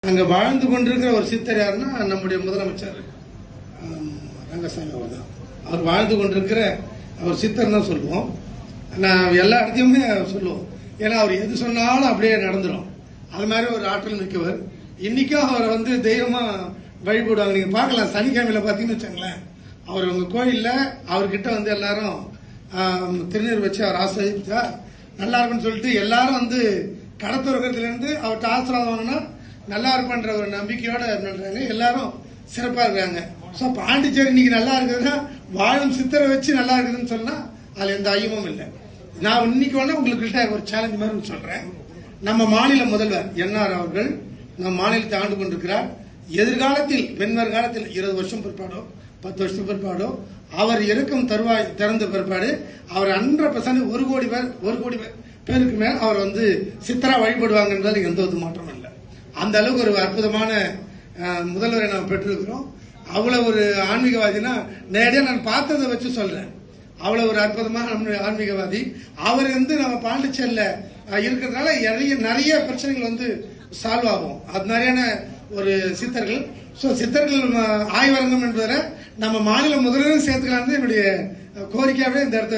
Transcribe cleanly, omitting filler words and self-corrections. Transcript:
அங்க வாழ்ந்து கொண்டிருக்கிற ஒரு சித்தர் யாருன்னா நம்முடைய முதலமைச்சர் ரங்கசாமி அவர் தான். அவர் வாழ்ந்து கொண்டிருக்கிற அவர் சித்தர் தான் சொல்லுவோம். நான் எல்லா இடத்தையுமே சொல்லுவோம். ஏன்னா அவர் எது சொன்னாலும் அப்படியே நடந்துடும். அது மாதிரி ஒரு ஆற்றல் மிக்கவர். இன்னைக்கும் அவரை தெய்வமா வழிபடுவாங்க. நீங்க பார்க்கலாம், சனிக்கிழமையில பாத்தீங்கன்னு வச்சுங்களேன், அவர் உங்க கோயில்ல அவர்கிட்ட எல்லாரும் திருநீர் வச்சு அவர் ஆசிரியச்சா நல்லா இருக்குன்னு சொல்லிட்டு எல்லாரும் கடத்துறதுல இருந்து அவர்கிட்ட ஆசீர்வாதம் வாங்கினா நல்லா இருப்பான்ற ஒரு நம்பிக்கையோட பண்றாங்க. எல்லாரும் சிறப்பா இருக்காங்க. சோ பாண்டிச்சேரி இன்னைக்கு நல்லா இருக்குதுன்னா வாழும் சித்தரை வச்சு நல்லா இருக்குதுன்னு சொன்னா அதுல எந்த ஐயமும் இல்லை. நான் இன்னைக்கு உங்களுக்கு ஒரு சேலஞ்ச் மாதிரி சொல்றேன். நம்ம மாநில முதல்வர் என்ஆர் அவர்கள் நம் மாநிலத்தை ஆண்டு கொண்டிருக்கிறார். எதிர்காலத்தில் வெண்வர் காலத்தில் 20 வருஷம் பிற்பாடோ 10 வருஷம் பிற்பாடோ அவர் இருக்கும் தருவாய் திறந்த பிற்பாடு அவர் 100% 1 கோடி பேருக்கு மேல் அவர் சித்தரா வழிபடுவாங்கன்றது எந்த ஒரு மாற்றம் இல்லை. அந்த அளவுக்கு ஒரு அற்புதமான முதல்வரை நாம் பெற்றிருக்கிறோம். அவ்வளவு ஒரு ஆன்மீகவாதினா நேரடியா நான் பார்த்ததை வச்சு சொல்றேன். அவ்வளவு ஒரு அற்புதமான ஆன்மீகவாதி அவர். நம்ம பாண்டிச்சேரியில இருக்கிறதுனால நிறைய பிரச்சனைகள் சால்வ் ஆகும். அது மாதிரியான ஒரு சித்தர்கள். சித்தர்கள் ஆய்வரங்கம் என்பதை நம்ம மாநில முதல்வரும் சேர்த்துக்கலாம் என்னுடைய கோரிக்கையாவே இந்த இடத்த